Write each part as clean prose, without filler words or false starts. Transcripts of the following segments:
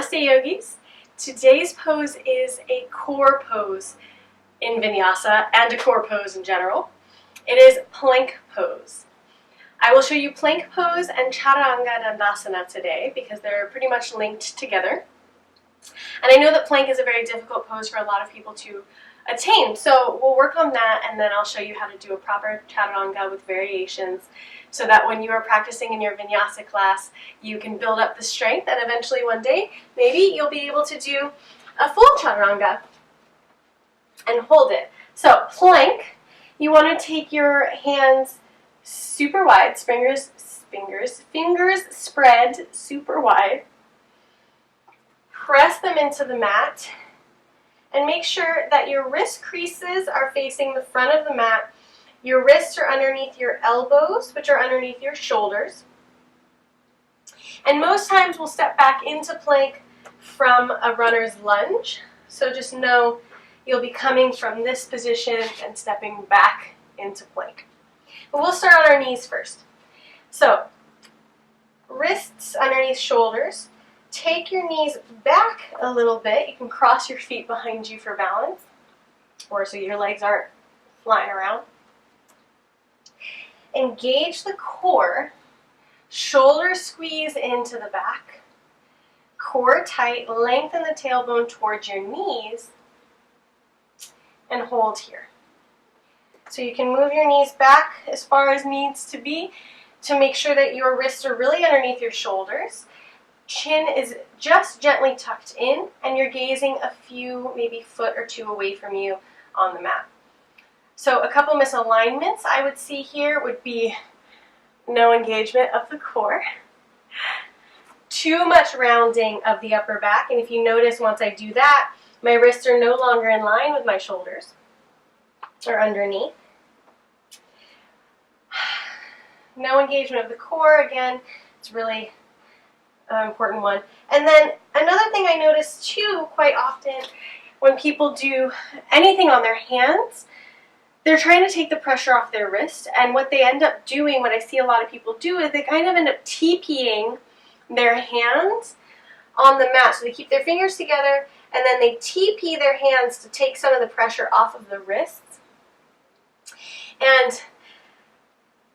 Namaste Yogis. Today's pose is a core pose in vinyasa and a core pose in general. It is plank pose. I will show you plank pose and Chaturanga Dandasana today because they're pretty much linked together. And I know that plank is a very difficult pose for a lot of people to attain, so we'll work on that and then I'll show you how to do a proper Chaturanga with variations so that when you are practicing in your vinyasa class you can build up the strength and eventually one day maybe you'll be able to do a full Chaturanga and hold it. So plank, you want to take your hands super wide, fingers spread super wide, press them into the mat, and make sure that your wrist creases are facing the front of the mat. Your wrists are underneath your elbows, which are underneath your shoulders. And most times we'll step back into plank from a runner's lunge. So just know you'll be coming from this position and stepping back into plank. But we'll start on our knees first. So wrists underneath shoulders. Take your knees back a little bit. You can cross your feet behind you for balance, or so your legs aren't flying around. Engage the core. Shoulders squeeze into the back. Core tight. Lengthen the tailbone towards your knees. And hold here. So you can move your knees back as far as needs to be to make sure that your wrists are really underneath your shoulders. Chin is just gently tucked in, and you're gazing a few, maybe foot or two away from you on the mat. So a couple misalignments I would see here would be no engagement of the core, too much rounding of the upper back, and if you notice once I do that, my wrists are no longer in line with my shoulders or underneath. No engagement of the core, again, it's really important one. And then another thing I notice too quite often when people do anything on their hands, they're trying to take the pressure off their wrist, and what they end up doing, what I see a lot of people do, is they kind of end up TPing their hands on the mat. So they keep their fingers together and then they TP their hands to take some of the pressure off of the wrists. And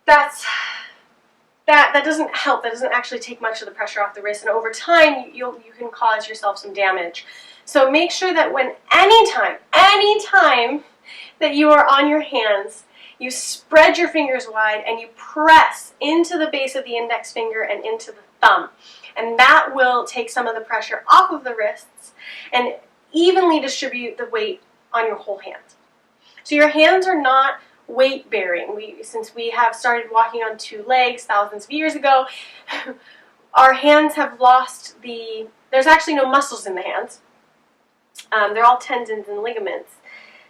that doesn't help. That doesn't actually take much of the pressure off the wrist, and over time you can cause yourself some damage. So make sure that anytime that you are on your hands, you spread your fingers wide and you press into the base of the index finger and into the thumb. And that will take some of the pressure off of the wrists and evenly distribute the weight on your whole hand. So your hands are not weight bearing. Since we have started walking on two legs thousands of years ago, our hands have lost there's actually no muscles in the hands. They're all tendons and ligaments,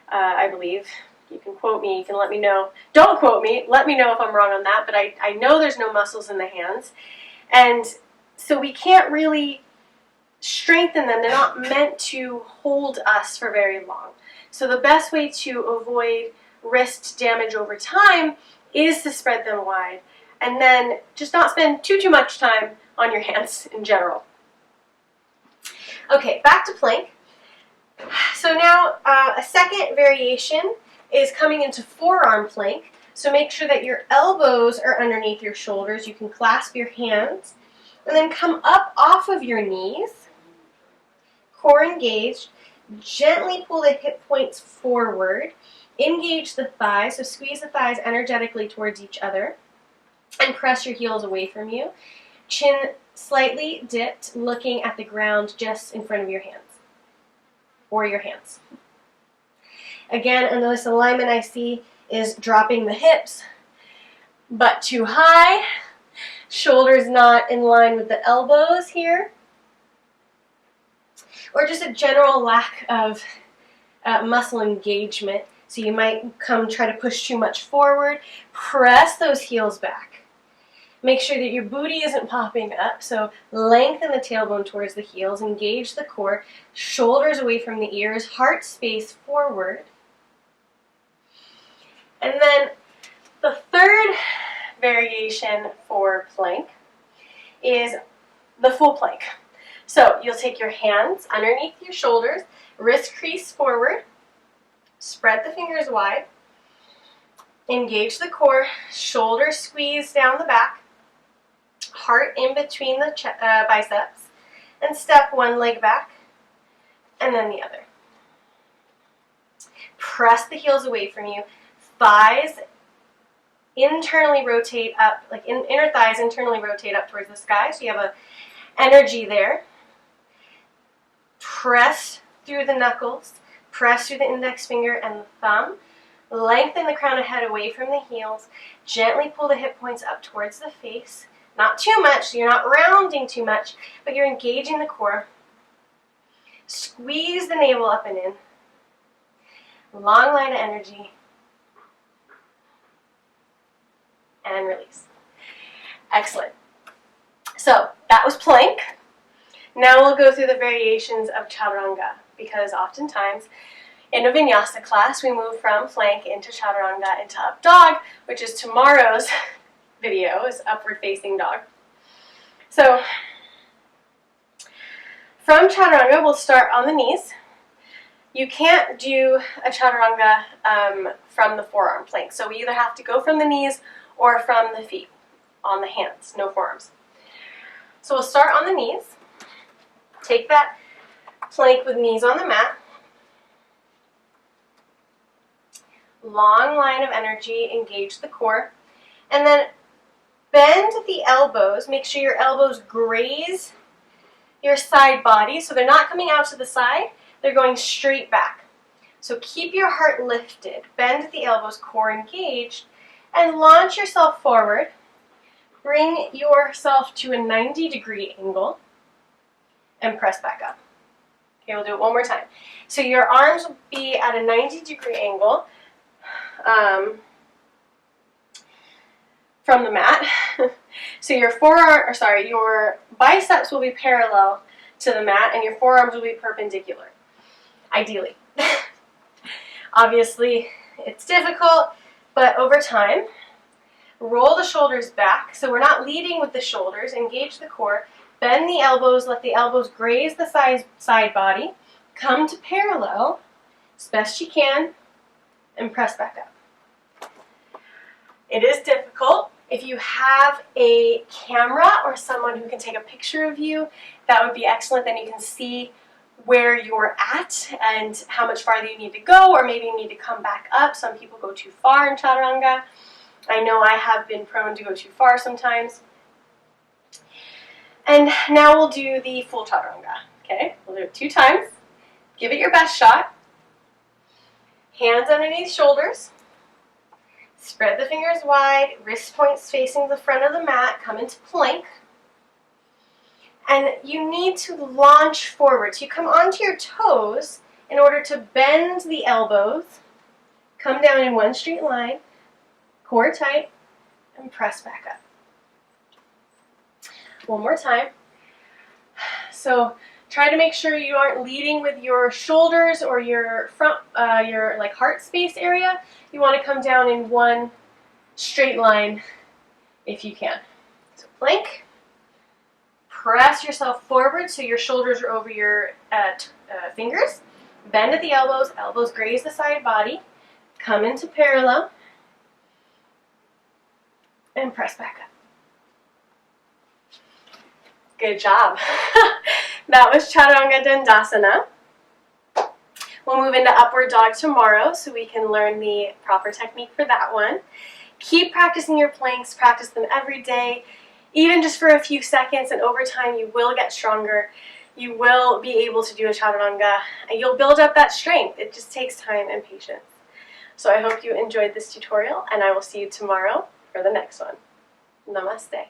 I believe. You can quote me, you can let me know. Don't quote me, let me know if I'm wrong on that, but I know there's no muscles in the hands. And so we can't really strengthen them. They're not meant to hold us for very long. So the best way to avoid wrist damage over time is to spread them wide and then just not spend too much time on your hands in general. Okay, back to plank. So now a second variation is coming into forearm plank. So make sure that your elbows are underneath your shoulders. You can clasp your hands and then come up off of your knees, core engaged. Gently pull the hip points forward. Engage the thighs, so squeeze the thighs energetically towards each other and press your heels away from you. Chin slightly dipped, looking at the ground just in front of your hands, or your hands. Again, another misalignment I see is dropping the hips, but too high. Shoulders not in line with the elbows here. Or just a general lack of muscle engagement. So you might try to push too much forward. Press those heels back. Make sure that your booty isn't popping up. So lengthen the tailbone towards the heels. Engage the core. Shoulders away from the ears. Heart space forward. And then the third variation for plank is the full plank. So you'll take your hands underneath your shoulders, wrist crease forward, spread the fingers wide, engage the core, shoulders squeeze down the back, heart in between the biceps, and step one leg back, and then the other. Press the heels away from you, thighs internally rotate up, like inner thighs internally rotate up towards the sky, so you have a energy there. Press through the knuckles, press through the index finger and the thumb. Lengthen the crown of head away from the heels. Gently pull the hip points up towards the face. Not too much, so you're not rounding too much, but you're engaging the core. Squeeze the navel up and in. Long line of energy. And release. Excellent. So that was plank. Now we'll go through the variations of Chaturanga, because oftentimes in a vinyasa class we move from plank into Chaturanga into up dog, which is tomorrow's video, is upward facing dog. So from Chaturanga we'll start on the knees. You can't do a Chaturanga from the forearm plank, so we either have to go from the knees or from the feet, on the hands, no forearms. So we'll start on the knees. Take that plank with knees on the mat. Long line of energy, engage the core. And then bend the elbows. Make sure your elbows graze your side body, so they're not coming out to the side, they're going straight back. So keep your heart lifted, bend the elbows, core engaged, and launch yourself forward. Bring yourself to a 90-degree angle and press back up. Okay, we'll do it one more time. So your arms will be at a 90-degree angle from the mat. So your your biceps will be parallel to the mat and your forearms will be perpendicular, ideally. Obviously, it's difficult, but over time, roll the shoulders back. So we're not leading with the shoulders. Engage the core. Bend the elbows. Let the elbows graze the side body. Come to parallel as best you can and press back up. It is difficult. If you have a camera or someone who can take a picture of you, that would be excellent. Then you can see where you're at and how much farther you need to go, or maybe you need to come back up. Some people go too far in Chaturanga. I know I have been prone to go too far sometimes. And now we'll do the full Chaturanga. Okay, we'll do it 2 times. Give it your best shot. Hands underneath shoulders. Spread the fingers wide, wrist points facing the front of the mat, come into plank. And you need to launch forward. So you come onto your toes in order to bend the elbows, come down in one straight line, core tight, and press back up. One more time. So try to make sure you aren't leading with your shoulders or your front, your like heart space area. You want to come down in one straight line if you can. So plank. Press yourself forward so your shoulders are over your fingers. Bend at the elbows. Elbows graze the side body. Come into parallel. And press back up. Good job. That was Chaturanga Dandasana. We'll move into upward dog tomorrow so we can learn the proper technique for that one. Keep practicing your planks, practice them every day, even just for a few seconds, and over time you will get stronger. You will be able to do a Chaturanga, and you'll build up that strength. It just takes time and patience. So I hope you enjoyed this tutorial, and I will see you tomorrow for the next one. Namaste.